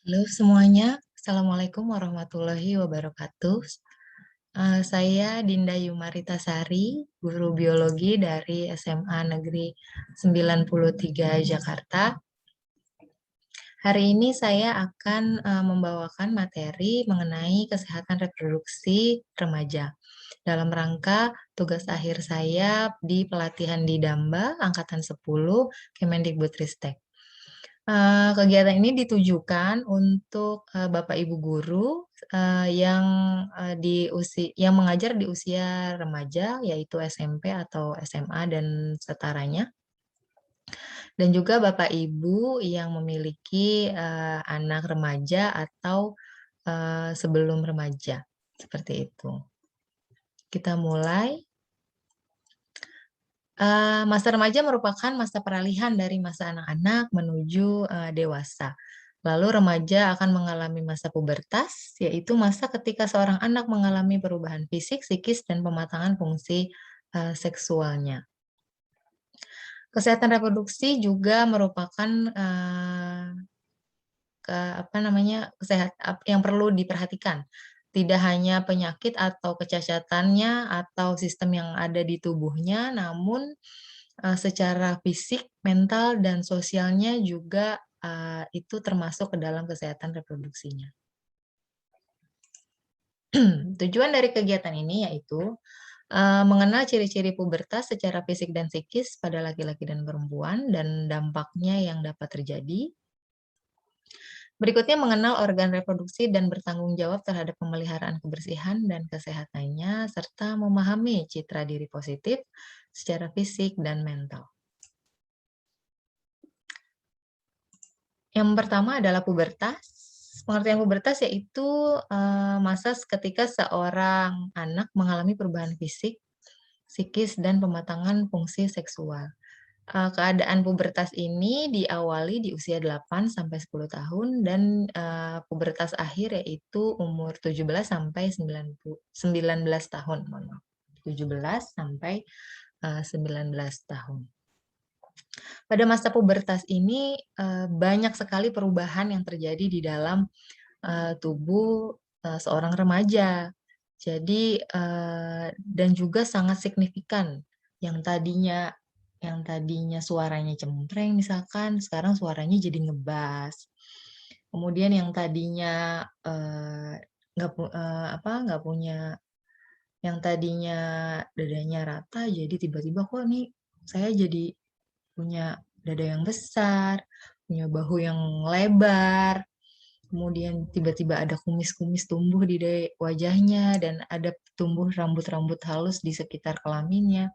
Halo semuanya, Assalamualaikum warahmatullahi wabarakatuh. Saya Dinda Yumaritasari, guru biologi dari SMA Negeri 93 Jakarta. Hari ini saya akan membawakan materi mengenai kesehatan reproduksi remaja dalam rangka tugas akhir saya di pelatihan di Damba Angkatan 10 Kemendikbudristek. Kegiatan ini ditujukan untuk Bapak Ibu guru yang yang mengajar di usia remaja, yaitu SMP atau SMA dan setaranya, dan juga Bapak Ibu yang memiliki anak remaja atau sebelum remaja, seperti itu. Kita mulai. Masa remaja merupakan masa peralihan dari masa anak-anak menuju dewasa. Lalu remaja akan mengalami masa pubertas, yaitu masa ketika seorang anak mengalami perubahan fisik, psikis, dan pematangan fungsi seksualnya. Kesehatan reproduksi juga merupakan yang perlu diperhatikan. Tidak hanya penyakit atau kecacatannya atau sistem yang ada di tubuhnya, namun secara fisik, mental, dan sosialnya juga itu termasuk ke dalam kesehatan reproduksinya. Tujuan dari kegiatan ini yaitu mengenal ciri-ciri pubertas secara fisik dan psikis pada laki-laki dan perempuan dan dampaknya yang dapat terjadi. Berikutnya mengenal organ reproduksi dan bertanggung jawab terhadap pemeliharaan kebersihan dan kesehatannya, serta memahami citra diri positif secara fisik dan mental. Yang pertama adalah pubertas. Pengertian pubertas yaitu masa ketika seorang anak mengalami perubahan fisik, psikis, dan pematangan fungsi seksual. Keadaan pubertas ini diawali di usia 8 sampai 10 tahun dan pubertas akhir yaitu umur 17 sampai 19 tahun. 17 sampai 19 tahun. Pada masa pubertas ini banyak sekali perubahan yang terjadi di dalam tubuh seorang remaja. Jadi dan juga sangat signifikan yang tadinya suaranya cempreng misalkan, sekarang suaranya jadi ngebas. Kemudian yang tadinya nggak punya, yang tadinya dadanya rata, jadi tiba-tiba kok nih saya jadi punya dada yang besar, punya bahu yang lebar, kemudian tiba-tiba ada kumis-kumis tumbuh di wajahnya, dan ada tumbuh rambut-rambut halus di sekitar kelaminnya,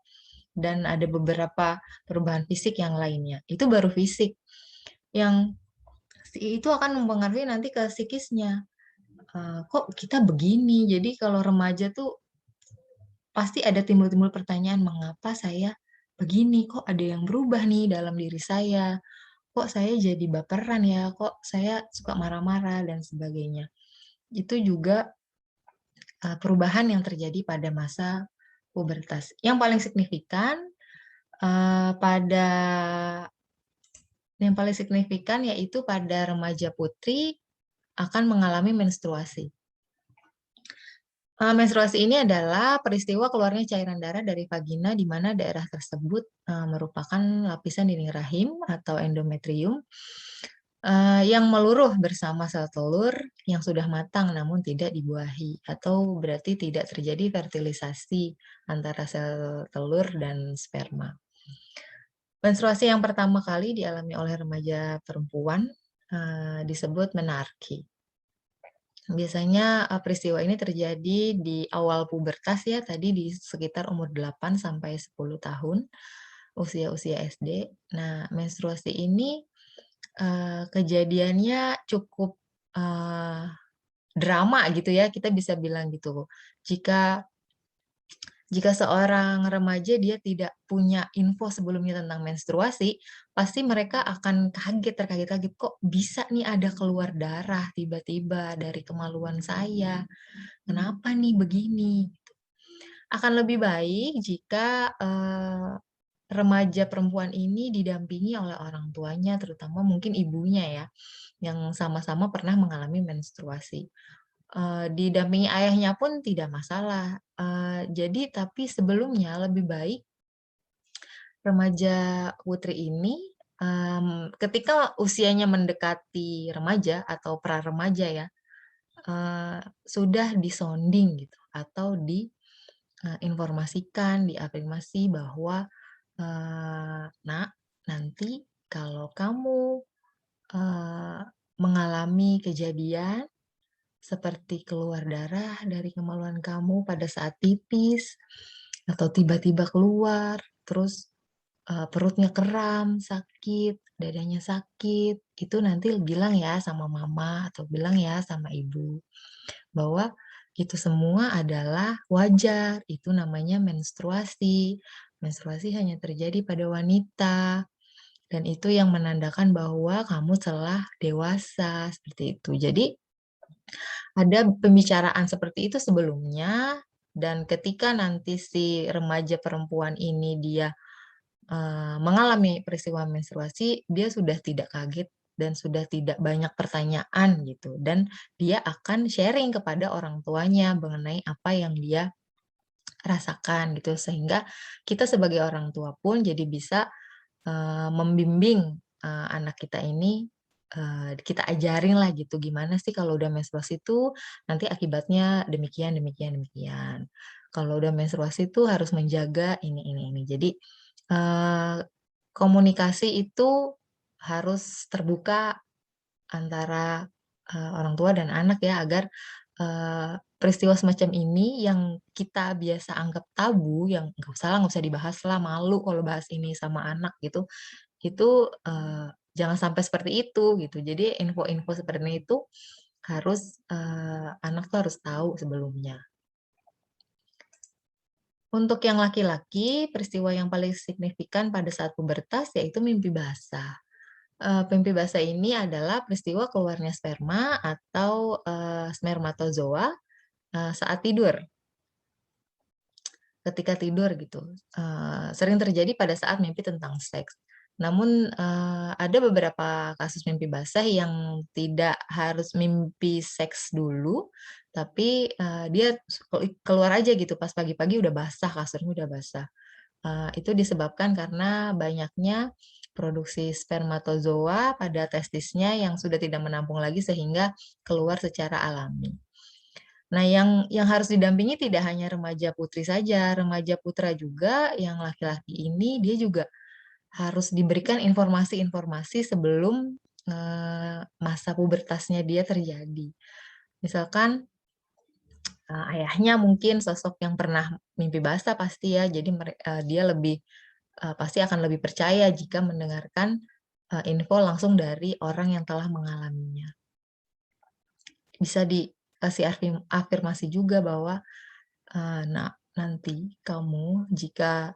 dan ada beberapa perubahan fisik yang lainnya. Itu baru fisik. Yang itu akan mempengaruhi nanti ke psikisnya. Kok kita begini? Jadi kalau remaja tuh pasti ada timbul-timbul pertanyaan, mengapa saya begini? Kok ada yang berubah nih dalam diri saya? Kok saya jadi baperan ya? Kok saya suka marah-marah dan sebagainya. Itu juga perubahan yang terjadi pada masa pubertas. Yang paling signifikan pada yaitu pada remaja putri akan mengalami menstruasi. Menstruasi ini adalah peristiwa keluarnya cairan darah dari vagina di mana daerah tersebut merupakan lapisan dinding rahim atau endometrium yang meluruh bersama sel telur yang sudah matang namun tidak dibuahi, atau berarti tidak terjadi fertilisasi antara sel telur dan sperma. Menstruasi yang pertama kali dialami oleh remaja perempuan disebut menarki. Biasanya peristiwa ini terjadi di awal pubertas ya, tadi di sekitar umur 8 sampai 10 tahun, usia-usia SD. Nah, menstruasi ini kejadiannya cukup drama gitu ya, kita bisa bilang gitu. Jika seorang remaja dia tidak punya info sebelumnya tentang menstruasi, pasti mereka akan terkaget-kaget, "Kok bisa nih ada keluar darah tiba-tiba dari kemaluan saya? Kenapa nih begini?" Akan lebih baik jika remaja perempuan ini didampingi oleh orang tuanya, terutama mungkin ibunya ya, yang sama-sama pernah mengalami menstruasi. Didampingi ayahnya pun tidak masalah, jadi tapi sebelumnya lebih baik remaja putri ini, ketika usianya mendekati remaja atau pra-remaja ya, sudah disonding gitu atau informasikan, diafirmasi bahwa, "Nak, nanti kalau kamu, eee, mengalami kejadian seperti keluar darah dari kemaluan kamu pada saat pipis, atau tiba-tiba keluar, terus, perutnya kram, sakit, dadanya sakit, itu nanti bilang ya sama mama atau bilang ya sama ibu, bahwa itu semua adalah wajar, itu namanya menstruasi. Menstruasi hanya terjadi pada wanita, dan itu yang menandakan bahwa kamu telah dewasa, seperti itu. Jadi ada pembicaraan seperti itu sebelumnya, dan ketika nanti si remaja perempuan ini dia, mengalami peristiwa menstruasi, dia sudah tidak kaget dan sudah tidak banyak pertanyaan gitu, dan dia akan sharing kepada orang tuanya mengenai apa yang dia rasakan gitu. Sehingga kita sebagai orang tua pun jadi bisa, membimbing, anak kita ini, kita ajarin lah gitu, gimana sih kalau udah menstruasi itu nanti akibatnya demikian demikian demikian. Kalau udah menstruasi itu harus menjaga ini. Jadi, eee, komunikasi itu harus terbuka antara, orang tua dan anak ya, agar, peristiwa semacam ini yang kita biasa anggap tabu, yang nggak usah dibahas lah, malu kalau bahas ini sama anak gitu, itu, jangan sampai seperti itu gitu. Jadi info-info seperti itu harus, anak tuh harus tahu sebelumnya. Untuk yang laki-laki, peristiwa yang paling signifikan pada saat pubertas yaitu mimpi basah. Mimpi basah ini adalah peristiwa keluarnya sperma atau, spermatozoa, saat tidur, ketika tidur gitu, sering terjadi pada saat mimpi tentang seks. Namun, ada beberapa kasus mimpi basah yang tidak harus mimpi seks dulu, tapi, dia keluar aja gitu pas pagi-pagi udah basah, kasurnya udah basah. Itu disebabkan karena banyaknya produksi spermatozoa pada testisnya yang sudah tidak menampung lagi sehingga keluar secara alami. Nah, yang harus didampingi tidak hanya remaja putri saja, remaja putra juga yang laki-laki ini dia juga harus diberikan informasi-informasi sebelum, masa pubertasnya dia terjadi. Misalkan, ayahnya mungkin sosok yang pernah mimpi basah pasti ya, jadi dia lebih pasti akan lebih percaya jika mendengarkan, info langsung dari orang yang telah mengalaminya. Bisa dikasih afirmasi juga bahwa, "Nak, nanti kamu jika,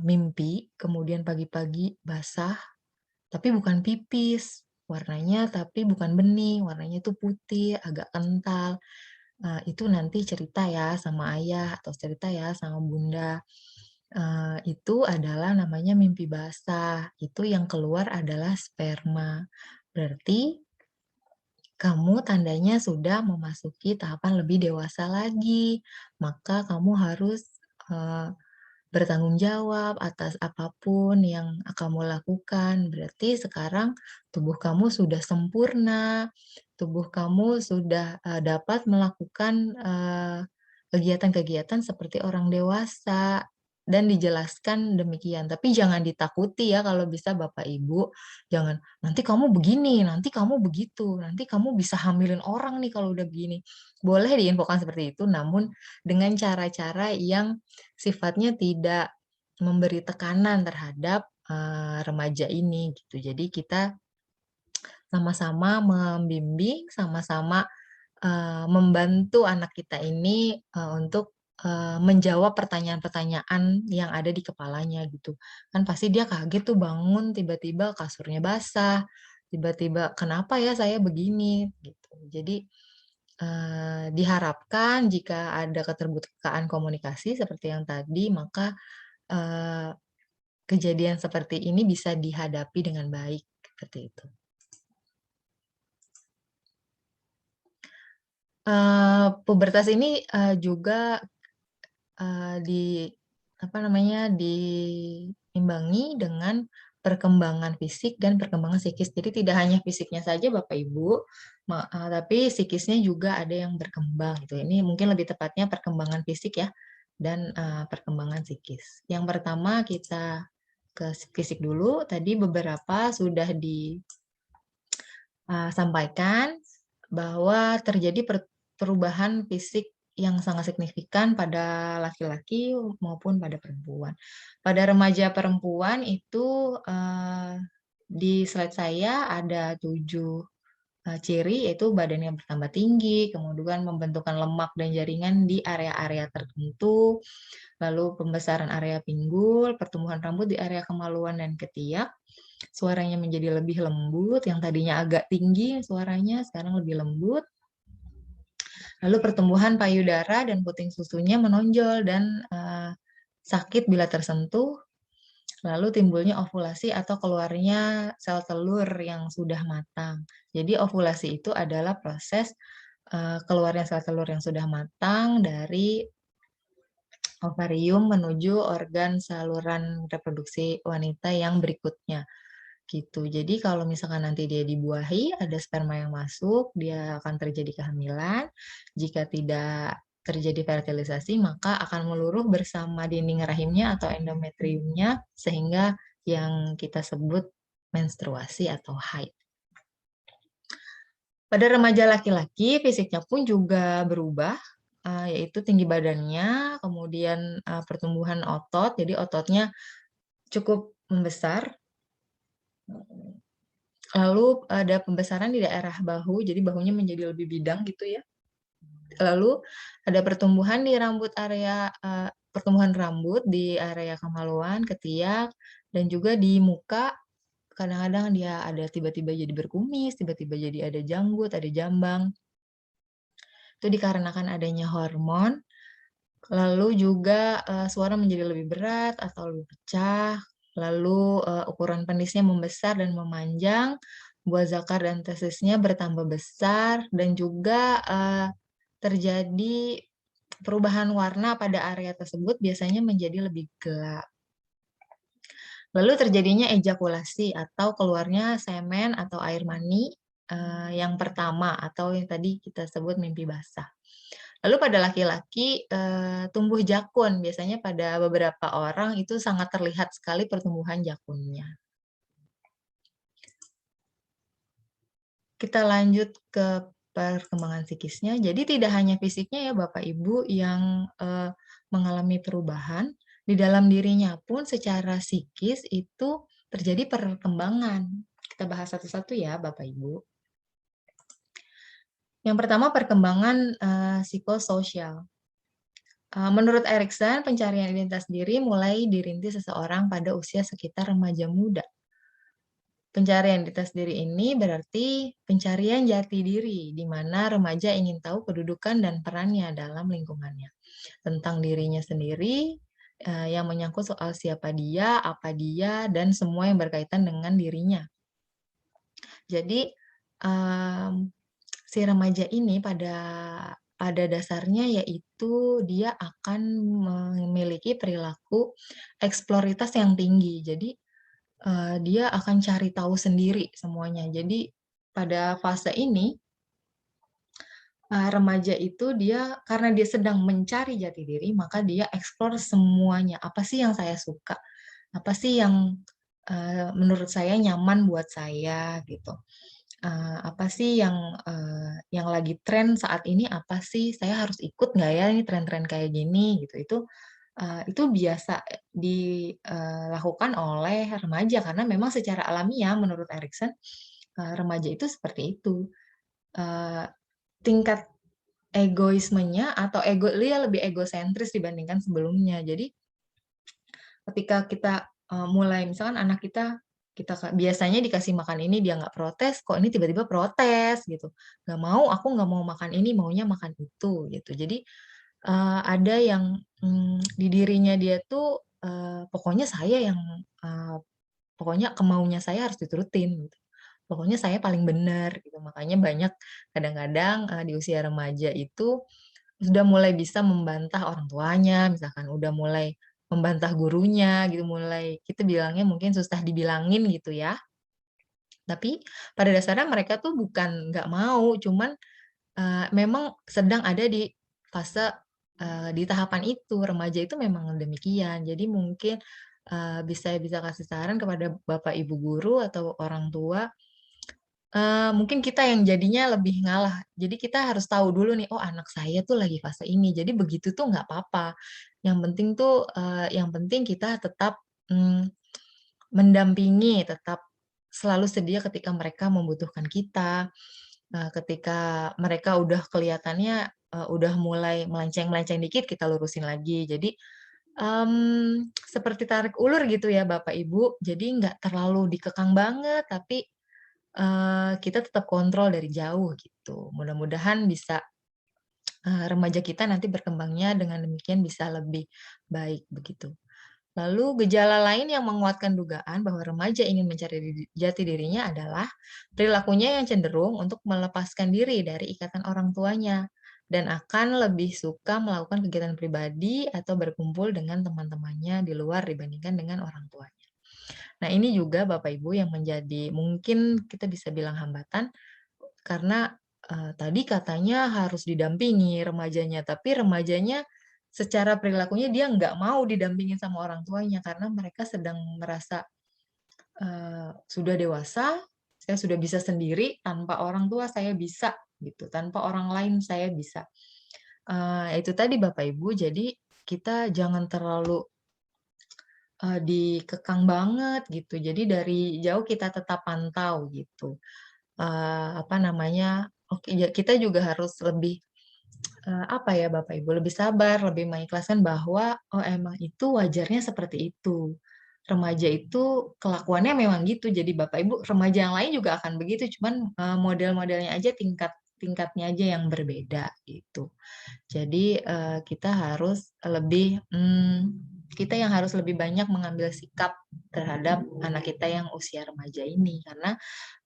mimpi kemudian pagi-pagi basah, tapi bukan pipis, warnanya tapi bukan bening, warnanya itu putih, agak kental, itu nanti cerita ya sama ayah atau cerita ya sama bunda." Itu adalah namanya mimpi basah, itu yang keluar adalah sperma. Berarti kamu tandanya sudah memasuki tahapan lebih dewasa lagi, maka kamu harus, eee, bertanggung jawab atas apapun yang kamu lakukan. Berarti sekarang tubuh kamu sudah sempurna, tubuh kamu sudah, dapat melakukan, kegiatan-kegiatan seperti orang dewasa, dan dijelaskan demikian. Tapi jangan ditakuti ya kalau bisa Bapak Ibu, jangan, "Nanti kamu begini, nanti kamu begitu, nanti kamu bisa hamilin orang nih kalau udah begini." Boleh diinfokan seperti itu, namun dengan cara-cara yang sifatnya tidak memberi tekanan terhadap, remaja ini gitu. Jadi kita sama-sama membimbing, sama-sama, membantu anak kita ini, untuk, menjawab pertanyaan-pertanyaan yang ada di kepalanya gitu. Kan pasti dia kaget tuh bangun tiba-tiba kasurnya basah, tiba-tiba, "Kenapa ya saya begini?" Gitu. Jadi, diharapkan jika ada keterbukaan komunikasi seperti yang tadi, maka, kejadian seperti ini bisa dihadapi dengan baik, seperti itu. Pubertas ini, juga, di apa namanya, diimbangi dengan perkembangan fisik dan perkembangan psikis. Jadi tidak hanya fisiknya saja Bapak Ibu, tapi psikisnya juga ada yang berkembang gitu. Ini mungkin lebih tepatnya perkembangan fisik ya, dan, perkembangan psikis. Yang pertama kita ke fisik dulu, tadi beberapa sudah sampaikan bahwa terjadi perubahan fisik yang sangat signifikan pada laki-laki maupun pada perempuan. Pada remaja perempuan itu, di slide saya ada 7 ciri, yaitu badan yang bertambah tinggi, kemudian pembentukan lemak dan jaringan di area-area tertentu, lalu pembesaran area pinggul, pertumbuhan rambut di area kemaluan dan ketiak, suaranya menjadi lebih lembut, yang tadinya agak tinggi suaranya sekarang lebih lembut. Lalu pertumbuhan payudara dan puting susunya menonjol dan, sakit bila tersentuh. Lalu timbulnya ovulasi atau keluarnya sel telur yang sudah matang. Jadi ovulasi itu adalah proses, keluarnya sel telur yang sudah matang dari ovarium menuju organ saluran reproduksi wanita yang berikutnya. Gitu. Jadi kalau misalkan nanti dia dibuahi, ada sperma yang masuk, dia akan terjadi kehamilan. Jika tidak terjadi fertilisasi, maka akan meluruh bersama dinding rahimnya atau endometriumnya, sehingga yang kita sebut menstruasi atau haid. Pada remaja laki-laki, fisiknya pun juga berubah, yaitu tinggi badannya, kemudian pertumbuhan otot, jadi ototnya cukup membesar. Lalu ada pembesaran di daerah bahu, jadi bahunya menjadi lebih bidang gitu ya. Lalu ada pertumbuhan di pertumbuhan rambut di area kemaluan, ketiak, dan juga di muka. Kadang-kadang dia ada tiba-tiba jadi berkumis, tiba-tiba jadi ada janggut, ada jambang. Itu dikarenakan adanya hormon. Lalu juga, suara menjadi lebih berat atau lebih pecah, lalu, ukuran penisnya membesar dan memanjang, buah zakar dan testisnya bertambah besar, dan juga, terjadi perubahan warna pada area tersebut biasanya menjadi lebih gelap. Lalu terjadinya ejakulasi atau keluarnya semen atau air mani, yang pertama atau yang tadi kita sebut mimpi basah. Lalu pada laki-laki, tumbuh jakun, biasanya pada beberapa orang itu sangat terlihat sekali pertumbuhan jakunnya. Kita lanjut ke perkembangan psikisnya. Jadi tidak hanya fisiknya ya Bapak Ibu yang, mengalami perubahan, di dalam dirinya pun secara psikis itu terjadi perkembangan. Kita bahas satu-satu ya Bapak Ibu. Yang pertama perkembangan, psikososial. Menurut Erikson, pencarian identitas diri mulai dirintis seseorang pada usia sekitar remaja muda. Pencarian identitas diri ini berarti pencarian jati diri, di mana remaja ingin tahu kedudukan dan perannya dalam lingkungannya. Tentang dirinya sendiri, yang menyangkut soal siapa dia, apa dia, dan semua yang berkaitan dengan dirinya. Jadi, si remaja ini pada dasarnya yaitu dia akan memiliki perilaku eksploritas yang tinggi. Jadi, dia akan cari tahu sendiri semuanya. Jadi pada fase ini, remaja itu dia karena dia sedang mencari jati diri, maka dia eksplor semuanya. Apa sih yang saya suka? Apa sih yang, menurut saya nyaman buat saya gitu. Apa sih yang lagi tren saat ini, apa sih? Saya harus ikut nggak ya ini tren-tren kayak gini gitu. Itu biasa dilakukan oleh remaja karena memang secara alamiah menurut Erikson, remaja itu seperti itu. Eee, tingkat egoismenya atau dia lebih egosentris dibandingkan sebelumnya. Jadi ketika kita, mulai misalkan anak kita biasanya dikasih makan ini dia nggak protes, kok ini tiba-tiba protes gitu, "Nggak mau, aku nggak mau makan ini, maunya makan itu," gitu. Jadi, ada yang, di dirinya dia tuh pokoknya saya yang, eee, pokoknya kemaunya saya harus diturutin gitu. Pokoknya saya paling benar gitu. Makanya banyak kadang-kadang, di usia remaja itu sudah mulai bisa membantah orang tuanya, misalkan udah mulai membantah gurunya gitu, mulai kita bilangnya mungkin susah dibilangin gitu ya. Tapi pada dasarnya mereka tuh bukan nggak mau, cuman, memang sedang ada di fase, di tahapan itu, remaja itu memang demikian. Jadi mungkin, bisa bisa kasih saran kepada bapak ibu guru atau orang tua. Mungkin kita yang jadinya lebih ngalah. Jadi kita harus tahu dulu nih, "Oh anak saya tuh lagi fase ini." Jadi begitu tuh nggak apa-apa. Yang penting kita tetap, mmm, mendampingi, tetap selalu sedia ketika mereka membutuhkan kita. Ketika mereka udah kelihatannya, udah mulai melenceng-melenceng dikit, kita lurusin lagi. Jadi, seperti tarik ulur gitu ya Bapak Ibu. Jadi nggak terlalu dikekang banget, tapi kita tetap kontrol dari jauh gitu. Mudah-mudahan bisa, remaja kita nanti berkembangnya dengan demikian bisa lebih baik begitu. Lalu gejala lain yang menguatkan dugaan bahwa remaja ingin mencari jati dirinya adalah perilakunya yang cenderung untuk melepaskan diri dari ikatan orang tuanya dan akan lebih suka melakukan kegiatan pribadi atau berkumpul dengan teman-temannya di luar dibandingkan dengan orang tuanya. Nah, ini juga Bapak Ibu yang menjadi mungkin kita bisa bilang hambatan karena, tadi katanya harus didampingi remajanya, tapi remajanya secara perilakunya dia nggak mau didampingin sama orang tuanya karena mereka sedang merasa, sudah dewasa, saya sudah bisa sendiri, tanpa orang tua saya bisa gitu, tanpa orang lain saya bisa. Itu tadi Bapak Ibu, jadi kita jangan terlalu dikekang banget gitu. Jadi dari jauh kita tetap pantau gitu. Apa namanya, oke ya kita juga harus lebih, apa ya Bapak Ibu, lebih sabar, lebih mengikhlaskan bahwa, oh emang itu wajarnya seperti itu. Remaja itu kelakuannya memang gitu. Jadi Bapak Ibu, remaja yang lain juga akan begitu, cuman, model-modelnya aja tingkatnya aja yang berbeda gitu. Jadi, kita harus lebih kita yang harus lebih banyak mengambil sikap terhadap anak kita yang usia remaja ini, karena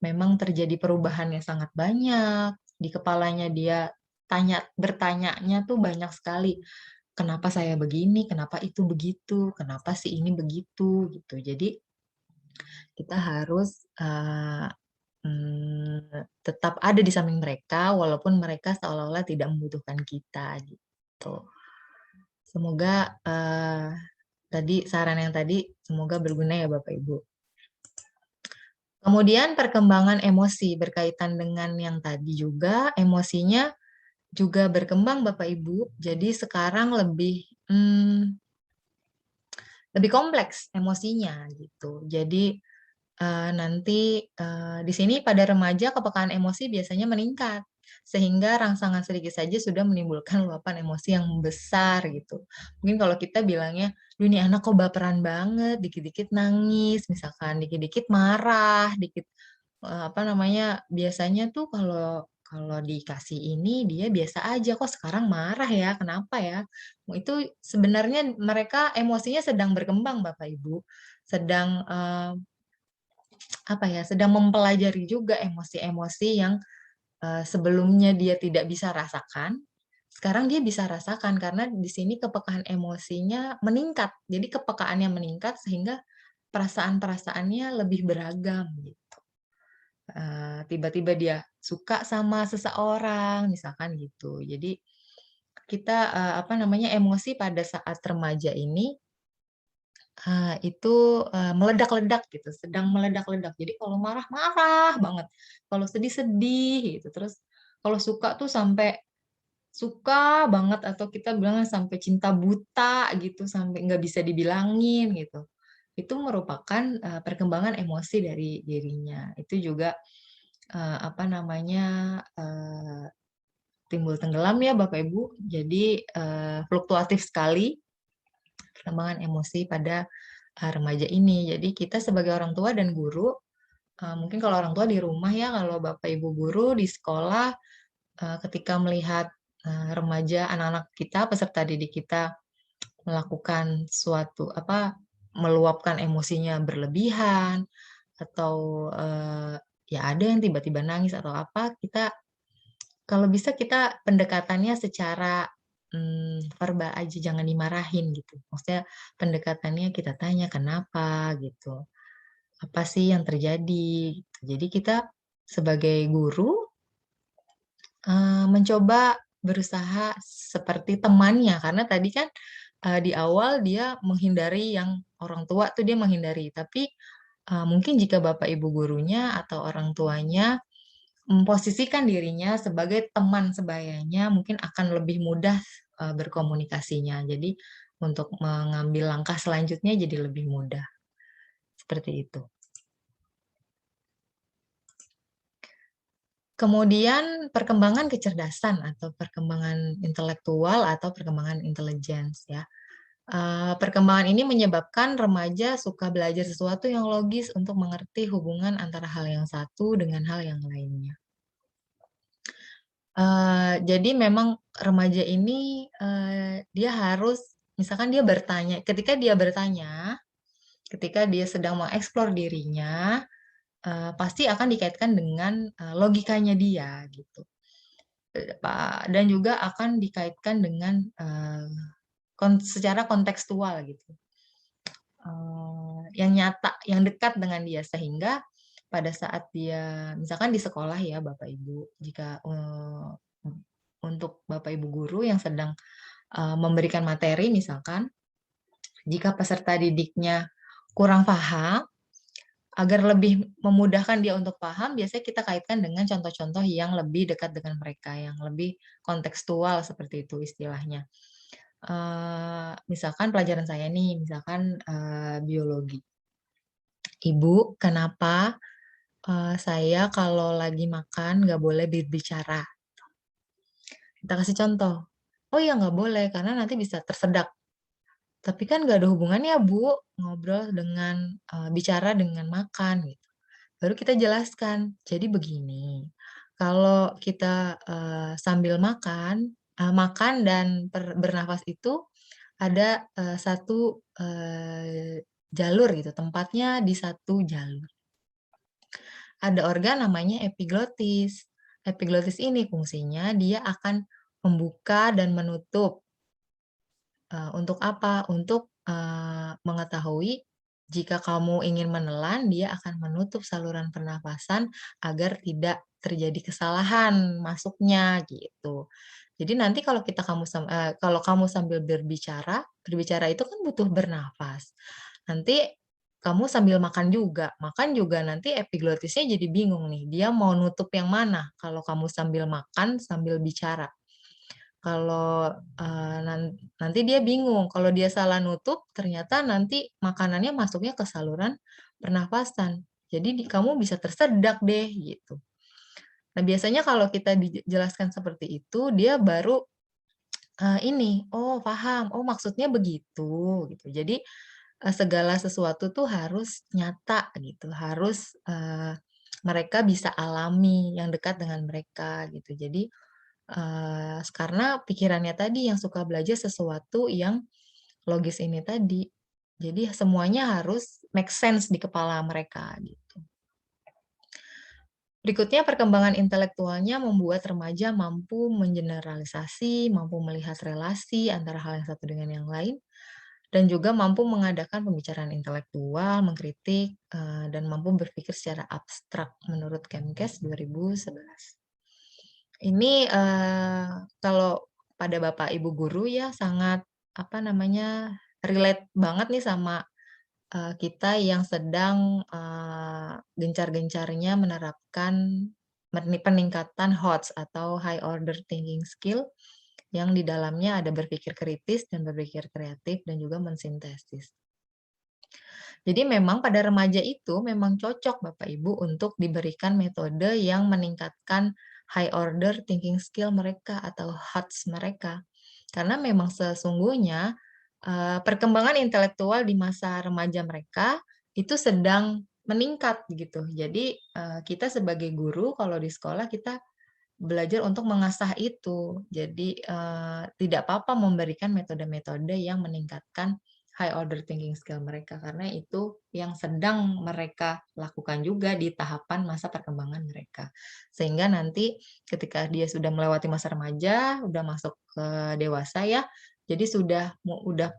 memang terjadi perubahan yang sangat banyak, di kepalanya dia bertanyanya tuh banyak sekali, "Kenapa saya begini? Kenapa itu begitu? Kenapa si ini begitu?" Gitu. Jadi, kita harus, tetap ada di samping mereka, walaupun mereka seolah-olah tidak membutuhkan kita, gitu. Semoga, tadi saran yang tadi semoga berguna ya Bapak Ibu. Kemudian perkembangan emosi berkaitan dengan yang tadi juga, emosinya juga berkembang Bapak Ibu. Jadi sekarang lebih kompleks emosinya gitu. Jadi, nanti, di sini pada remaja kepekaan emosi biasanya meningkat, sehingga rangsangan sedikit saja sudah menimbulkan luapan emosi yang besar gitu. Mungkin kalau kita bilangnya, "Duh ini anak kok baperan banget, dikit-dikit nangis," misalkan, dikit-dikit marah, apa namanya, biasanya tuh kalau kalau dikasih ini dia biasa aja, kok sekarang marah ya, kenapa ya? Itu sebenarnya mereka emosinya sedang berkembang Bapak Ibu, sedang, apa ya, sedang mempelajari juga emosi-emosi yang, sebelumnya dia tidak bisa rasakan, sekarang dia bisa rasakan karena di sini kepekaan emosinya meningkat. Jadi kepekaannya meningkat sehingga perasaan-perasaannya lebih beragam gitu. Tiba-tiba dia suka sama seseorang, misalkan gitu. Jadi kita, apa namanya, emosi pada saat remaja ini, itu, meledak-ledak gitu, sedang meledak-ledak. Jadi kalau marah, marah banget, kalau sedih, sedih gitu, terus kalau suka tuh sampai suka banget atau kita bilangnya sampai cinta buta gitu, sampai nggak bisa dibilangin gitu. Itu merupakan, perkembangan emosi dari dirinya. Itu juga, apa namanya, timbul tenggelam ya Bapak Ibu. Jadi, fluktuatif sekali perkembangan emosi pada, remaja ini. Jadi kita sebagai orang tua dan guru, mungkin kalau orang tua di rumah ya, kalau Bapak Ibu guru di sekolah, ketika melihat, remaja, anak-anak kita, peserta didik kita melakukan suatu meluapkan emosinya berlebihan atau, ya ada yang tiba-tiba nangis atau apa, kalau bisa kita pendekatannya secara, verbal aja, jangan dimarahin gitu. Maksudnya pendekatannya kita tanya, "Kenapa?" Gitu. "Apa sih yang terjadi?" Gitu. Jadi kita sebagai guru, mencoba berusaha seperti temannya, karena tadi kan, di awal dia menghindari yang orang tua tuh dia menghindari, tapi, mungkin jika bapak ibu gurunya atau orang tuanya memposisikan dirinya sebagai teman sebayanya, mungkin akan lebih mudah, berkomunikasinya. Jadi untuk mengambil langkah selanjutnya jadi lebih mudah, seperti itu. Kemudian perkembangan kecerdasan atau perkembangan intelektual atau perkembangan intelligence ya. Perkembangan ini menyebabkan remaja suka belajar sesuatu yang logis untuk mengerti hubungan antara hal yang satu dengan hal yang lainnya. Jadi memang remaja ini, dia harus misalkan ketika dia sedang mengeksplor dirinya, pasti akan dikaitkan dengan, logikanya dia gitu, dan juga akan dikaitkan dengan, secara kontekstual gitu, yang nyata, yang dekat dengan dia sehingga pada saat dia misalkan di sekolah ya Bapak Ibu, jika, untuk Bapak Ibu guru yang sedang memberikan materi misalkan, jika peserta didiknya kurang paham, agar lebih memudahkan dia untuk paham, biasanya kita kaitkan dengan contoh-contoh yang lebih dekat dengan mereka, yang lebih kontekstual seperti itu istilahnya. Misalkan pelajaran saya nih, misalkan, biologi. "Ibu, kenapa, saya kalau lagi makan nggak boleh berbicara?" Kita kasih contoh, "Oh ya nggak boleh, karena nanti bisa tersedak." Tapi kan nggak ada hubungannya Bu, ngobrol dengan bicara dengan makan gitu. Baru kita jelaskan, jadi begini, kalau kita, sambil makan, makan dan bernafas itu ada, satu, jalur gitu, tempatnya di satu jalur. Ada organ namanya epiglotis. Epiglotis ini fungsinya dia akan membuka dan menutup. Untuk apa? Untuk, mengetahui jika kamu ingin menelan, dia akan menutup saluran pernafasan agar tidak terjadi kesalahan masuknya, gitu. Jadi nanti kalau kamu sambil berbicara, berbicara itu kan butuh bernafas. Nanti kamu sambil makan juga nanti epiglotisnya jadi bingung nih, dia mau nutup yang mana kalau kamu sambil makan, sambil bicara. Kalau, nanti dia bingung, kalau dia salah nutup, ternyata nanti makanannya masuknya ke saluran pernafasan. Jadi kamu bisa tersedak deh, gitu. Nah, biasanya kalau kita dijelaskan seperti itu, dia baru, "Oh paham, oh maksudnya begitu," gitu. Jadi, segala sesuatu tuh harus nyata gitu, harus, mereka bisa alami, yang dekat dengan mereka gitu. Jadi karena pikirannya tadi yang suka belajar sesuatu yang logis ini tadi. Jadi semuanya harus make sense di kepala mereka gitu. Berikutnya perkembangan intelektualnya membuat remaja mampu mengeneralisasi, mampu melihat relasi antara hal yang satu dengan yang lain, dan juga mampu mengadakan pembicaraan intelektual, mengkritik, dan mampu berpikir secara abstrak menurut Kemkes 2011. Ini, kalau pada Bapak Ibu guru ya sangat, relate banget nih sama, kita yang sedang, gencar-gencarnya menerapkan peningkatan HOTS atau High Order Thinking Skill, yang di dalamnya ada berpikir kritis dan berpikir kreatif dan juga mensintesis. Jadi memang pada remaja itu memang cocok Bapak Ibu untuk diberikan metode yang meningkatkan high order thinking skill mereka atau HOTS mereka. Karena memang sesungguhnya, perkembangan intelektual di masa remaja mereka itu sedang meningkat gitu. Jadi, kita sebagai guru kalau di sekolah kita belajar untuk mengasah itu. Jadi, tidak apa-apa memberikan metode-metode yang meningkatkan high order thinking skill mereka, karena itu yang sedang mereka lakukan juga di tahapan masa perkembangan mereka. Sehingga nanti ketika dia sudah melewati masa remaja, udah masuk ke dewasa ya, jadi udah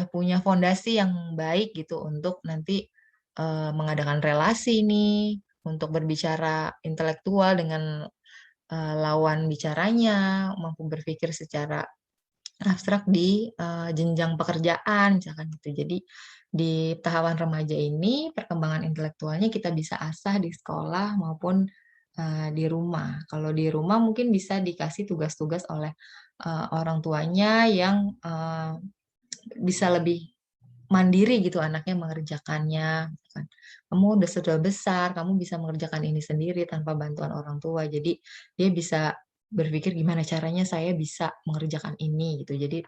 punya fondasi yang baik gitu untuk nanti, mengadakan relasi nih, untuk berbicara intelektual dengan, lawan bicaranya, mampu berpikir secara abstrak di, jenjang pekerjaan misalkan gitu. Jadi di tahapan remaja ini perkembangan intelektualnya kita bisa asah di sekolah maupun, di rumah. Kalau di rumah mungkin bisa dikasih tugas-tugas oleh, orang tuanya yang, bisa lebih mandiri gitu anaknya mengerjakannya, misalkan, "Kamu sudah besar, kamu bisa mengerjakan ini sendiri tanpa bantuan orang tua." Jadi dia bisa berpikir, "Gimana caranya saya bisa mengerjakan ini?" Gitu. Jadi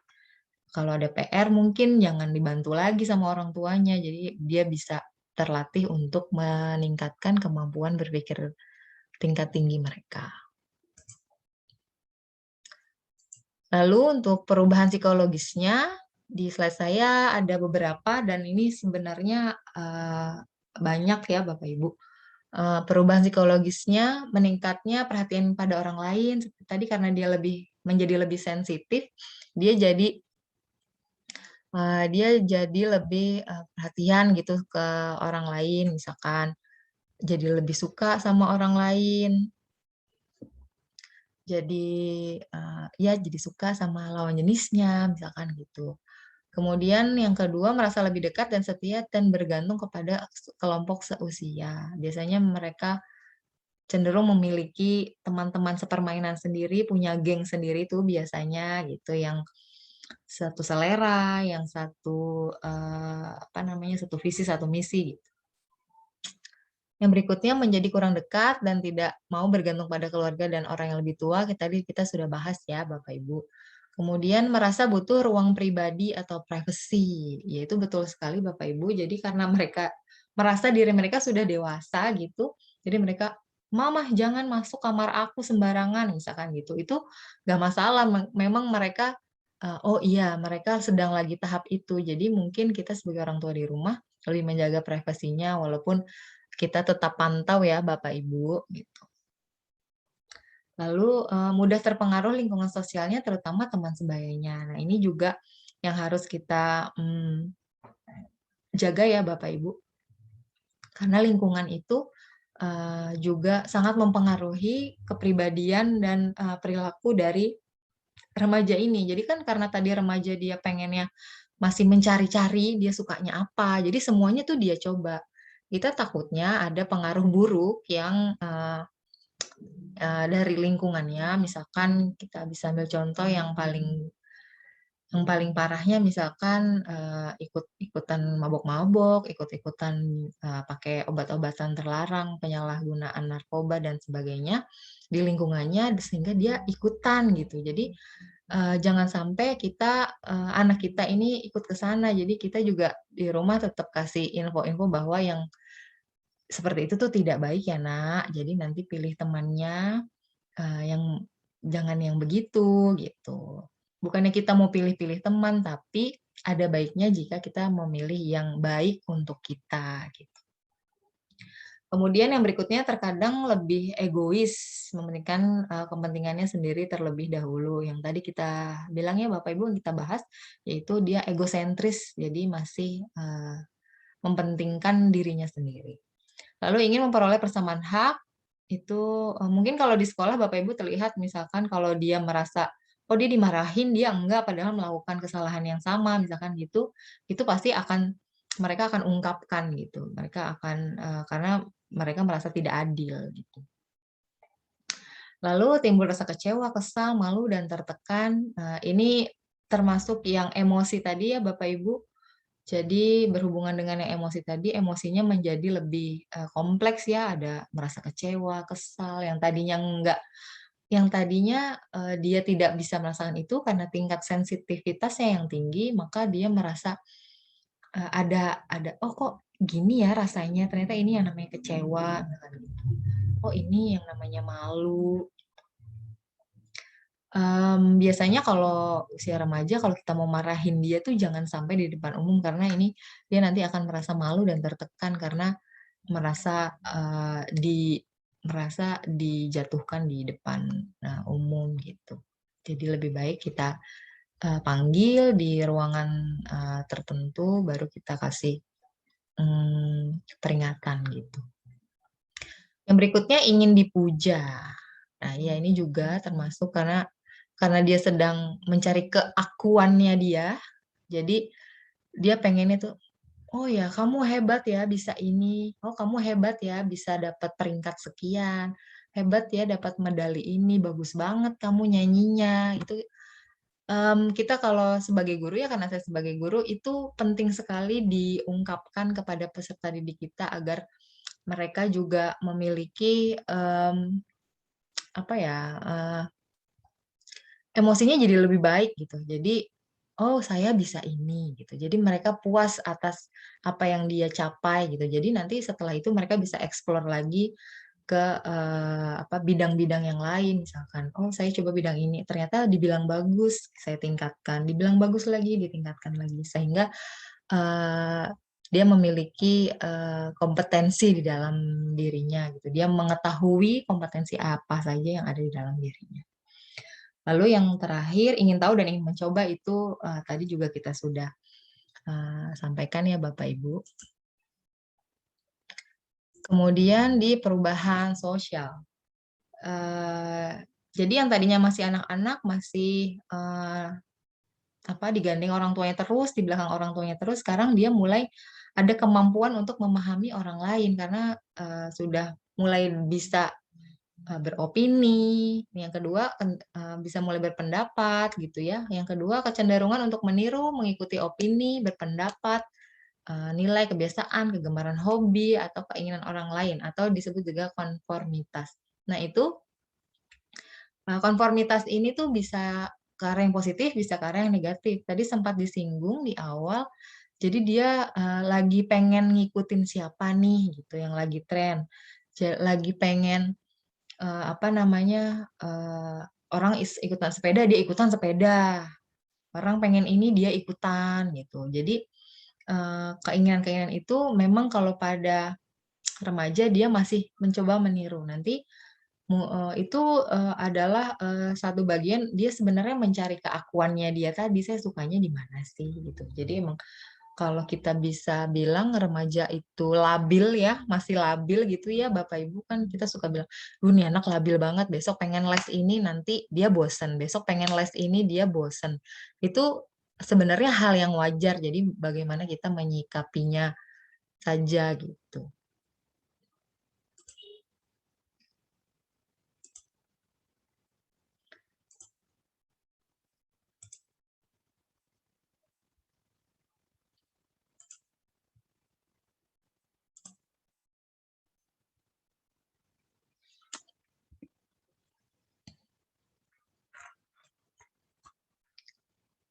kalau ada PR mungkin jangan dibantu lagi sama orang tuanya, jadi dia bisa terlatih untuk meningkatkan kemampuan berpikir tingkat tinggi mereka. Lalu untuk perubahan psikologisnya, di slide saya ada beberapa dan ini sebenarnya, banyak ya Bapak Ibu. Perubahan psikologisnya meningkatnya perhatian pada orang lain, seperti tadi karena dia menjadi lebih sensitif, dia jadi lebih, perhatian gitu ke orang lain, misalkan jadi lebih suka sama orang lain, jadi, ya jadi suka sama lawan jenisnya, misalkan gitu. Kemudian yang kedua merasa lebih dekat dan setia dan bergantung kepada kelompok seusia. Biasanya mereka cenderung memiliki teman-teman sepermainan sendiri, punya geng sendiri tuh biasanya gitu, yang satu selera, yang satu, apa namanya, satu visi, satu misi gitu. Yang berikutnya menjadi kurang dekat dan tidak mau bergantung pada keluarga dan orang yang lebih tua, tadi kita sudah bahas ya Bapak Ibu. Kemudian merasa butuh ruang pribadi atau privacy, yaitu betul sekali Bapak Ibu. Jadi karena mereka merasa diri mereka sudah dewasa gitu, jadi mereka, "Mama jangan masuk kamar aku sembarangan," misalkan gitu. Itu nggak masalah, memang mereka, oh iya mereka sedang lagi tahap itu. Jadi mungkin kita sebagai orang tua di rumah lebih menjaga privasinya walaupun kita tetap pantau ya Bapak Ibu, gitu. Lalu, mudah terpengaruh lingkungan sosialnya terutama teman sebayanya. Nah ini juga yang harus kita, jaga ya Bapak Ibu, karena lingkungan itu, juga sangat mempengaruhi kepribadian dan, perilaku dari remaja ini. Jadi kan karena tadi remaja dia pengennya masih mencari-cari dia sukanya apa, jadi semuanya tuh dia coba. Kita takutnya ada pengaruh buruk yang, dari lingkungannya, misalkan kita bisa ambil contoh yang paling parahnya misalkan, ikut-ikutan mabok-mabok, ikut-ikutan, pakai obat-obatan terlarang, penyalahgunaan narkoba dan sebagainya di lingkungannya sehingga dia ikutan gitu. Jadi, jangan sampai anak kita ini ikut ke sana. Jadi kita juga di rumah tetap kasih info-info bahwa yang seperti itu tuh tidak baik ya, Nak. Jadi nanti pilih temannya, yang jangan yang begitu, gitu. Bukannya kita mau pilih-pilih teman, tapi ada baiknya jika kita memilih yang baik untuk kita, gitu. Kemudian yang berikutnya terkadang lebih egois, mementingkan, kepentingannya sendiri terlebih dahulu. Yang tadi kita bilang ya Bapak Ibu, yang kita bahas, yaitu dia egosentris, jadi masih, mementingkan dirinya sendiri. Lalu ingin memperoleh persamaan hak, itu, mungkin kalau di sekolah Bapak Ibu terlihat misalkan kalau dia merasa, oh dia dimarahin, dia enggak padahal melakukan kesalahan yang sama misalkan gitu, itu pasti mereka akan ungkapkan gitu. Mereka akan, karena mereka merasa tidak adil gitu. Lalu timbul rasa kecewa, kesal, malu, dan tertekan. Ini termasuk yang emosi tadi ya Bapak Ibu. Jadi berhubungan dengan yang emosi tadi, emosinya menjadi lebih, kompleks ya, ada merasa kecewa, kesal, yang tadinya, dia tidak bisa merasakan itu karena tingkat sensitivitasnya yang tinggi, maka dia merasa, "Oh kok gini ya rasanya, ternyata ini yang namanya kecewa," misalkan gitu. oh ini yang namanya malu. Biasanya kalau usia remaja kalau kita mau marahin dia tuh jangan sampai di depan umum karena ini dia nanti akan merasa malu dan tertekan karena merasa, merasa dijatuhkan di depan, umum gitu. Jadi lebih baik kita, panggil di ruangan, tertentu baru kita kasih, peringatan gitu. Yang berikutnya ingin dipuja. Nah, ya ini juga termasuk karena dia sedang mencari keakuannya dia, jadi dia pengennya tuh, "Oh ya kamu hebat ya bisa ini, oh kamu hebat ya bisa dapat peringkat sekian, hebat ya dapat medali ini, bagus banget kamu nyanyinya." Itu, kita kalau sebagai guru ya karena saya sebagai guru, itu penting sekali diungkapkan kepada peserta didik kita agar mereka juga memiliki, apa ya, emosinya jadi lebih baik gitu. Jadi, "Oh saya bisa ini," gitu. Jadi mereka puas atas apa yang dia capai gitu. Jadi nanti setelah itu mereka bisa explore lagi ke, bidang-bidang yang lain misalkan, "Oh saya coba bidang ini, ternyata dibilang bagus, saya tingkatkan, dibilang bagus lagi, ditingkatkan lagi." Sehingga, eee, dia memiliki, kompetensi di dalam dirinya gitu. Dia mengetahui kompetensi apa saja yang ada di dalam dirinya. Lalu yang terakhir ingin tahu dan ingin mencoba itu, tadi juga kita sudah, sampaikan ya Bapak Ibu. Kemudian di perubahan sosial, jadi yang tadinya masih anak-anak masih, digandeng orang tuanya terus, di belakang orang tuanya terus, sekarang dia mulai ada kemampuan untuk memahami orang lain karena, sudah mulai bisa beropini, yang kedua bisa mulai berpendapat gitu ya, yang kedua kecenderungan untuk meniru, mengikuti opini, berpendapat, nilai, kebiasaan, kegemaran hobi, atau keinginan orang lain, atau disebut juga konformitas. Nah itu, konformitas ini tuh bisa ke arah yang positif, bisa ke arah yang negatif. Tadi sempat disinggung di awal, jadi dia, lagi pengen ngikutin siapa nih gitu yang lagi tren, lagi pengen orang ikutan sepeda, dia ikutan sepeda. Orang pengen ini, dia ikutan, gitu. Jadi, keinginan-keinginan itu memang kalau pada remaja dia masih mencoba meniru. Nanti itu, adalah, satu bagian dia sebenarnya mencari keakuannya dia tadi, saya sukanya di mana sih, gitu. Jadi emang kalau kita bisa bilang remaja itu labil ya, masih labil gitu ya Bapak Ibu kan kita suka bilang, "Duh nih anak labil banget, besok pengen les ini nanti dia bosen, besok pengen les ini dia bosen." Itu sebenarnya hal yang wajar, jadi bagaimana kita menyikapinya saja gitu.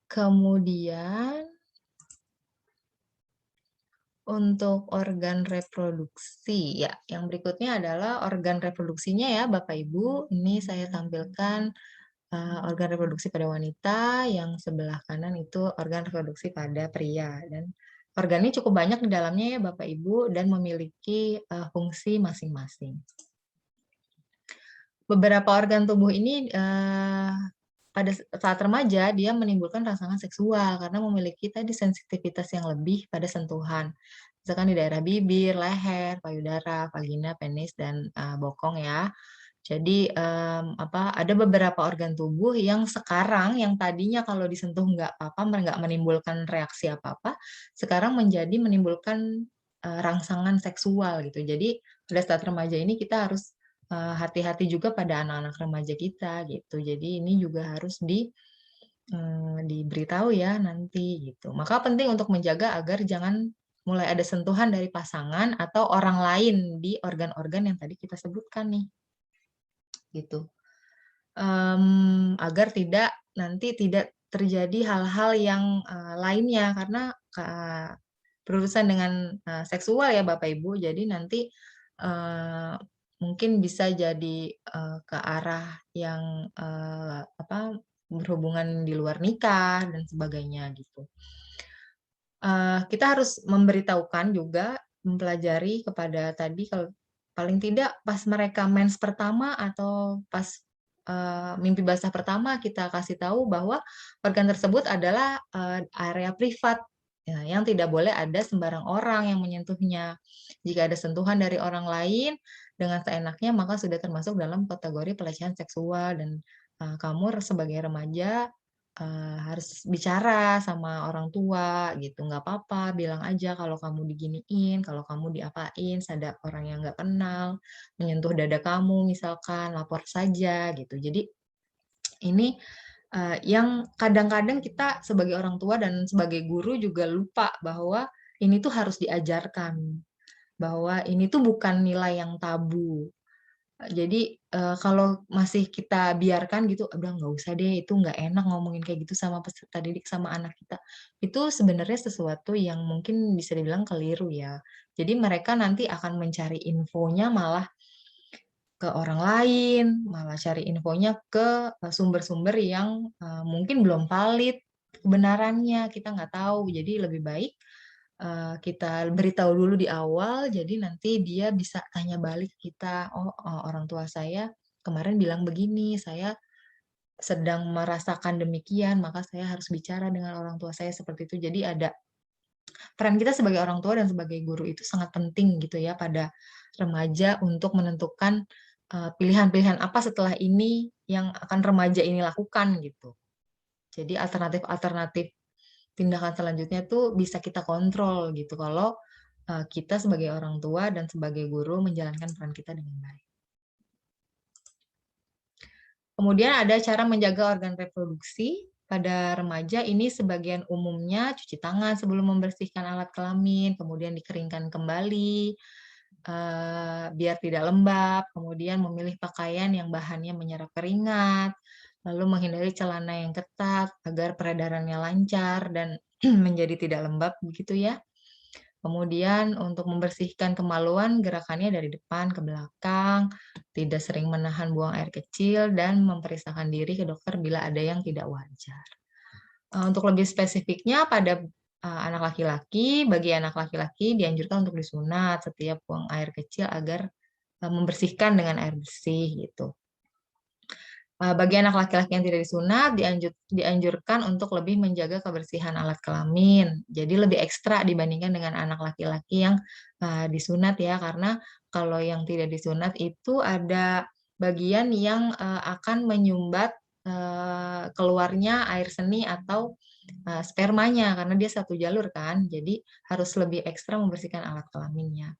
Kemudian untuk organ reproduksi, ya, yang berikutnya adalah organ reproduksinya ya Bapak Ibu, ini saya tampilkan organ reproduksi pada wanita, yang sebelah kanan itu organ reproduksi pada pria, dan organnya cukup banyak di dalamnya ya Bapak Ibu, dan memiliki, fungsi masing-masing. Beberapa organ tubuh ini, pada saat remaja dia menimbulkan rangsangan seksual karena memiliki tadi sensitivitas yang lebih pada sentuhan. Misalkan di daerah bibir, leher, payudara, vagina, penis, dan, bokong ya. Jadi, ada beberapa organ tubuh yang sekarang, yang tadinya kalau disentuh nggak apa-apa, nggak menimbulkan reaksi apa-apa, sekarang menjadi menimbulkan, rangsangan seksual gitu. Jadi pada saat remaja ini kita harus, hati-hati juga pada anak-anak remaja kita gitu. Jadi ini juga harus diberitahu ya nanti gitu. Maka penting untuk menjaga agar jangan mulai ada sentuhan dari pasangan atau orang lain di organ-organ yang tadi kita sebutkan nih, gitu. Agar nanti tidak terjadi hal-hal yang, lainnya karena, berurusan dengan, seksual ya Bapak Ibu. Jadi nanti, eee, mungkin bisa jadi, ke arah yang, berhubungan di luar nikah dan sebagainya gitu. Kita harus memberitahukan juga, mempelajari kepada tadi kalau paling tidak pas mereka mens pertama atau pas, mimpi basah pertama kita kasih tahu bahwa organ tersebut adalah, area privat, ya yang tidak boleh ada sembarang orang yang menyentuhnya. Jika ada sentuhan dari orang lain dengan seenaknya maka sudah termasuk dalam kategori pelecehan seksual dan, kamu sebagai remaja harus bicara sama orang tua gitu, nggak apa-apa, bilang aja kalau kamu diginiin, kalau kamu diapain, ada orang yang nggak kenal, menyentuh dada kamu misalkan, lapor saja gitu. Jadi ini, yang kadang-kadang kita sebagai orang tua dan sebagai guru juga lupa bahwa ini tuh harus diajarkan, bahwa ini tuh bukan nilai yang tabu. Jadi, kalau masih kita biarkan gitu, "Udah nggak usah deh, itu nggak enak ngomongin kayak gitu sama peserta didik, sama anak kita." Itu sebenarnya sesuatu yang mungkin bisa dibilang keliru ya. Jadi mereka nanti akan mencari infonya malah ke orang lain, malah cari infonya ke, sumber-sumber yang, mungkin belum valid kebenarannya, kita nggak tahu. Jadi lebih baik, kita beritahu dulu di awal, jadi nanti dia bisa tanya balik ke kita, "Oh, orang tua saya kemarin bilang begini, saya sedang merasakan demikian, maka saya harus bicara dengan orang tua saya," seperti itu. Jadi ada peran kita sebagai orang tua dan sebagai guru itu sangat penting gitu ya pada remaja untuk menentukan, pilihan-pilihan apa setelah ini yang akan remaja ini lakukan gitu. Jadi alternatif-alternatif tindakan selanjutnya tuh bisa kita kontrol gitu kalau, kita sebagai orang tua dan sebagai guru menjalankan peran kita dengan baik. Kemudian ada cara menjaga organ reproduksi pada remaja ini sebagian umumnya cuci tangan sebelum membersihkan alat kelamin, kemudian dikeringkan kembali, biar tidak lembab, kemudian memilih pakaian yang bahannya menyerap keringat, lalu menghindari celana yang ketat agar peredarannya lancar dan menjadi tidak lembab begitu ya. Kemudian untuk membersihkan kemaluan, gerakannya dari depan ke belakang, tidak sering menahan buang air kecil, dan memeriksakan diri ke dokter bila ada yang tidak wajar. Untuk lebih spesifiknya pada, anak laki-laki, bagi anak laki-laki dianjurkan untuk disunat setiap buang air kecil agar, membersihkan dengan air bersih gitu. Bagi anak laki-laki yang tidak disunat, dianjurkan untuk lebih menjaga kebersihan alat kelamin. Jadi lebih ekstra dibandingkan dengan anak laki-laki yang, disunat ya, karena kalau yang tidak disunat itu ada bagian yang, akan menyumbat, keluarnya air seni atau, spermanya, karena dia satu jalur kan, jadi harus lebih ekstra membersihkan alat kelaminnya.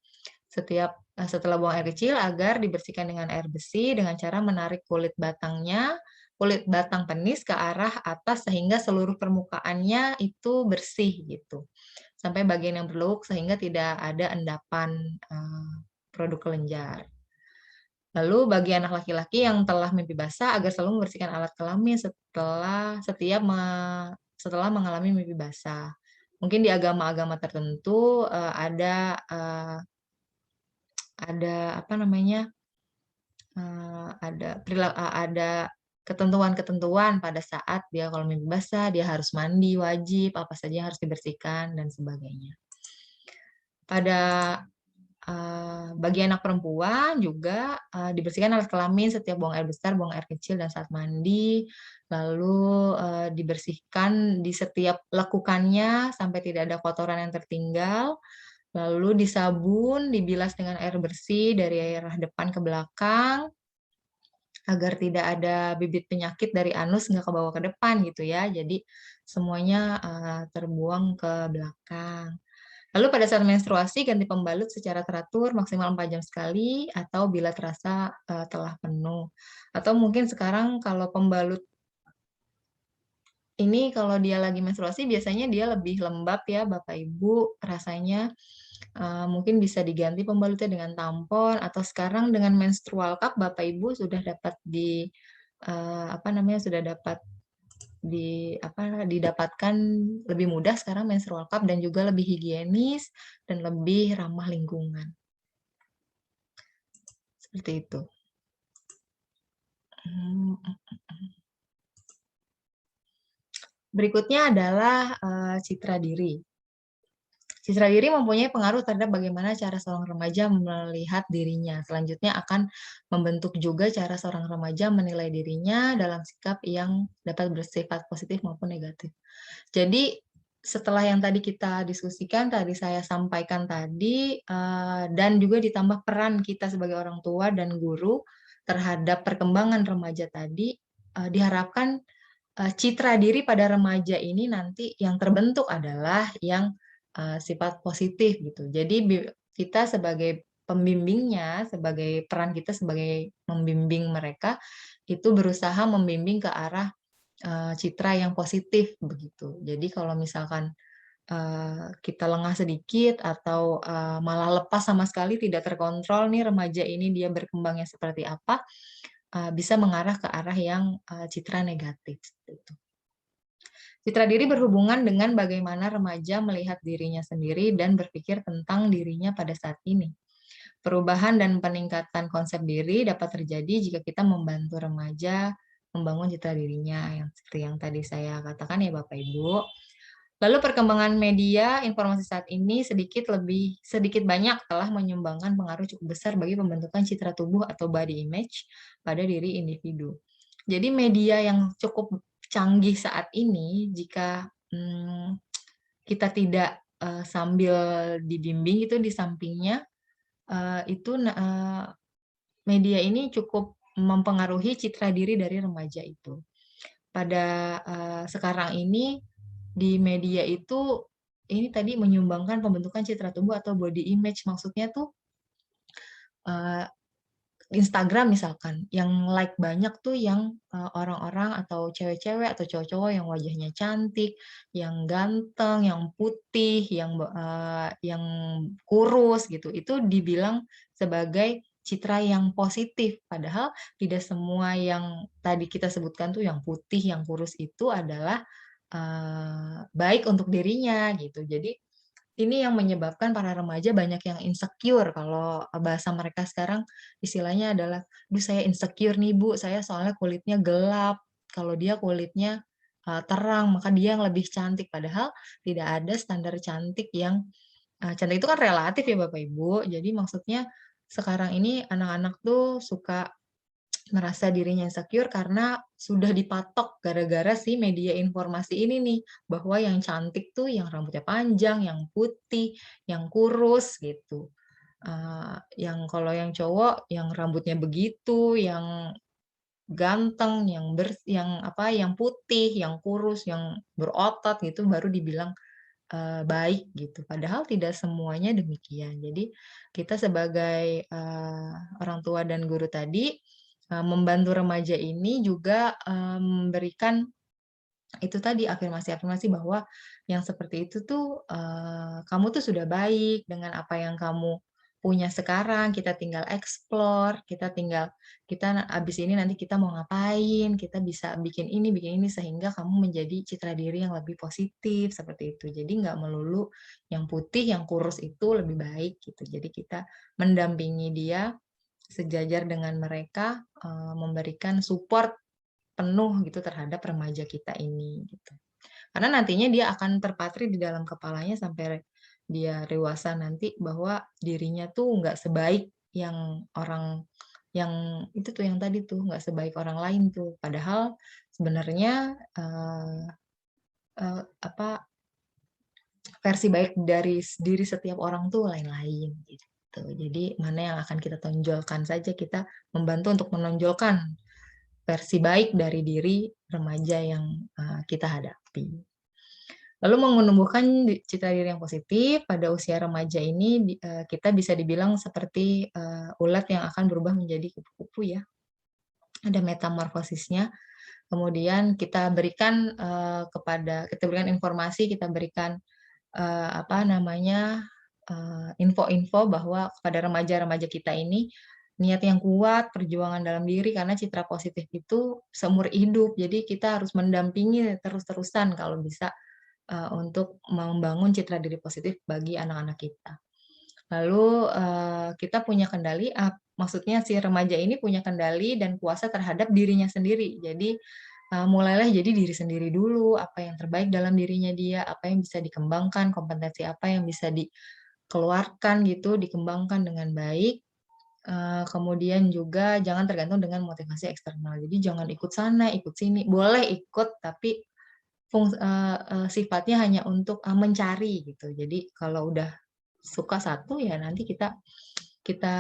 Setelah buang air kecil agar dibersihkan dengan air bersih dengan cara menarik kulit batang penis ke arah atas sehingga seluruh permukaannya itu bersih gitu, sampai bagian yang berlubuk sehingga tidak ada endapan, produk kelenjar. Lalu bagi anak laki-laki yang telah mimpi basah agar selalu membersihkan alat kelamin setelah mengalami mimpi basah. Mungkin di agama-agama tertentu, ada apa namanya, ada ketentuan-ketentuan pada saat dia kalau mimpi basah, dia harus mandi wajib, apa saja yang harus dibersihkan dan sebagainya. Pada, bagi anak perempuan juga, dibersihkan alat kelamin setiap buang air besar, buang air kecil, dan saat mandi, lalu, dibersihkan di setiap lekukannya sampai tidak ada kotoran yang tertinggal. Lalu disabun, dibilas dengan air bersih dari arah depan ke belakang, agar tidak ada bibit penyakit dari anus nggak kebawa ke depan gitu ya. Jadi semuanya, terbuang ke belakang. Lalu pada saat menstruasi ganti pembalut secara teratur maksimal 4 jam sekali atau bila terasa, telah penuh. Atau mungkin sekarang kalau pembalut ini kalau dia lagi menstruasi biasanya dia lebih lembab ya Bapak Ibu rasanya. Mungkin bisa diganti pembalutnya dengan tampon atau sekarang dengan menstrual cup Bapak Ibu sudah dapat sudah dapat didapatkan lebih mudah sekarang menstrual cup dan juga lebih higienis dan lebih ramah lingkungan. seperti itu. Mmm, Berikutnya adalah, citra diri. Citra diri mempunyai pengaruh terhadap bagaimana cara seorang remaja melihat dirinya. Selanjutnya akan membentuk juga cara seorang remaja menilai dirinya dalam sikap yang dapat bersifat positif maupun negatif. Jadi, setelah yang tadi kita diskusikan, tadi saya sampaikan tadi, dan juga ditambah peran kita sebagai orang tua dan guru terhadap perkembangan remaja tadi, diharapkan, citra diri pada remaja ini nanti yang terbentuk adalah yang, sifat positif gitu. Jadi kita sebagai pembimbingnya, sebagai peran kita sebagai membimbing mereka, itu berusaha membimbing ke arah citra yang positif begitu. Jadi kalau misalkan, kita lengah sedikit atau, malah lepas sama sekali tidak terkontrol nih remaja ini dia berkembangnya seperti apa, bisa mengarah ke arah yang, citra negatif, seperti itu. Citra diri berhubungan dengan bagaimana remaja melihat dirinya sendiri dan berpikir tentang dirinya pada saat ini. Perubahan dan peningkatan konsep diri dapat terjadi jika kita membantu remaja membangun citra dirinya, yang seperti yang tadi saya katakan ya Bapak Ibu. Lalu perkembangan media informasi saat ini sedikit banyak telah menyumbangkan pengaruh cukup besar bagi pembentukan citra tubuh atau body image pada diri individu. Jadi media yang cukup canggih saat ini jika, kita tidak, sambil dibimbing itu di sampingnya, itu media ini cukup mempengaruhi citra diri dari remaja itu. Pada, sekarang ini di media itu, ini tadi menyumbangkan pembentukan citra tubuh atau body image, maksudnya tuh, eee, Instagram misalkan, yang like banyak tuh yang, orang-orang atau cewek-cewek atau cowok-cowok yang wajahnya cantik, yang ganteng, yang putih, yang kurus gitu, itu dibilang sebagai citra yang positif. Padahal tidak semua yang tadi kita sebutkan tuh yang putih, yang kurus itu adalah, baik untuk dirinya gitu. Jadi ini yang menyebabkan para remaja banyak yang insecure kalau, bahasa mereka sekarang istilahnya adalah, "Duh saya insecure nih Bu, saya soalnya kulitnya gelap, kalau dia kulitnya, terang maka dia yang lebih cantik." Padahal tidak ada standar cantik yang cantik itu kan relatif ya Bapak Ibu. Jadi maksudnya sekarang ini anak-anak tuh suka merasa dirinya insecure karena sudah dipatok gara-gara si media informasi ini nih, bahwa yang cantik tuh yang rambutnya panjang, yang putih, yang kurus gitu. Yang kalau yang cowok yang rambutnya begitu, yang ganteng, yang apa, yang putih, yang kurus, yang berotot gitu baru dibilang, baik gitu. Padahal tidak semuanya demikian. Jadi kita sebagai, orang tua dan guru tadi, membantu remaja ini juga, memberikan itu tadi, afirmasi-afirmasi bahwa yang seperti itu tuh, kamu tuh sudah baik dengan apa yang kamu punya sekarang, kita tinggal explore, kita abis ini nanti kita mau ngapain, kita bisa bikin ini, sehingga kamu menjadi citra diri yang lebih positif, seperti itu. Jadi nggak melulu yang putih, yang kurus itu lebih baik gitu. Jadi kita mendampingi dia sejajar dengan mereka, memberikan support penuh gitu terhadap remaja kita ini, gitu. Karena nantinya dia akan terpatri di dalam kepalanya sampai dia dewasa nanti bahwa dirinya tuh nggak sebaik yang orang yang itu tuh, yang tadi tuh, nggak sebaik orang lain tuh. Padahal sebenarnya, eee eee, apa, versi baik dari diri setiap orang tuh lain-lain, gitu. Jadi mana yang akan kita tonjolkan saja, kita membantu untuk menonjolkan versi baik dari diri remaja yang, kita hadapi. Lalu menumbuhkan citra diri yang positif pada usia remaja ini kita bisa dibilang seperti, ulat yang akan berubah menjadi kupu-kupu ya, ada metamorfosisnya. Kemudian kita berikan informasi, kita berikan, apa namanya, info-info bahwa kepada remaja-remaja kita ini, niat yang kuat, perjuangan dalam diri, karena citra positif itu seumur hidup. Jadi kita harus mendampingi terus-terusan kalau bisa, untuk membangun citra diri positif bagi anak-anak kita. Lalu, kita punya kendali maksudnya si remaja ini punya kendali dan kuasa terhadap dirinya sendiri. Jadi, mulailah jadi diri sendiri dulu, apa yang terbaik dalam dirinya dia, apa yang bisa dikembangkan, kompetensi apa yang bisa dikeluarkan gitu, dikembangkan dengan baik. Kemudian juga jangan tergantung dengan motivasi eksternal. Jadi jangan ikut sana, ikut sini, boleh ikut tapi sifatnya hanya untuk, mencari gitu. Jadi kalau udah suka satu ya nanti kita kita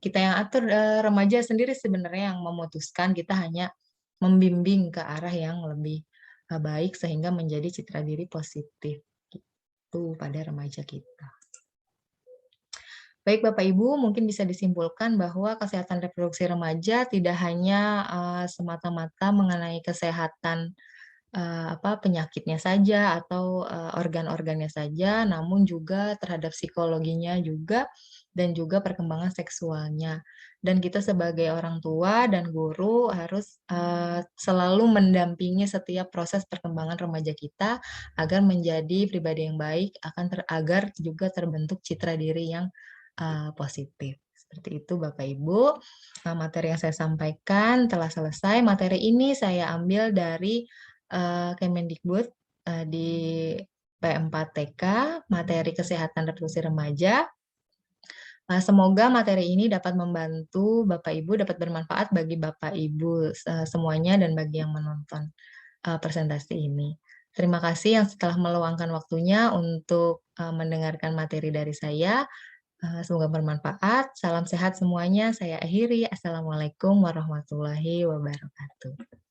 kita yang atur, remaja sendiri sebenarnya yang memutuskan, kita hanya membimbing ke arah yang lebih, baik sehingga menjadi citra diri positif, gitu pada remaja kita. Baik Bapak Ibu, mungkin bisa disimpulkan bahwa kesehatan reproduksi remaja tidak hanya, semata-mata mengenai kesehatan penyakitnya saja atau, organ-organnya saja, namun juga terhadap psikologinya juga, dan juga perkembangan seksualnya. Dan kita sebagai orang tua dan guru harus, selalu mendampingi setiap proses perkembangan remaja kita, agar menjadi pribadi yang baik, agar juga terbentuk citra diri yang, positif. Seperti itu Bapak Ibu, materi yang saya sampaikan telah selesai. Materi ini saya ambil dari Kemendikbud, di P4TK, materi kesehatan reproduksi remaja. Semoga materi ini dapat membantu Bapak Ibu, dapat bermanfaat bagi Bapak Ibu, semuanya dan bagi yang menonton, presentasi ini. Terima kasih yang telah meluangkan waktunya untuk, mendengarkan materi dari saya, semoga bermanfaat. Salam sehat semuanya, saya akhiri. Assalamualaikum warahmatullahi wabarakatuh.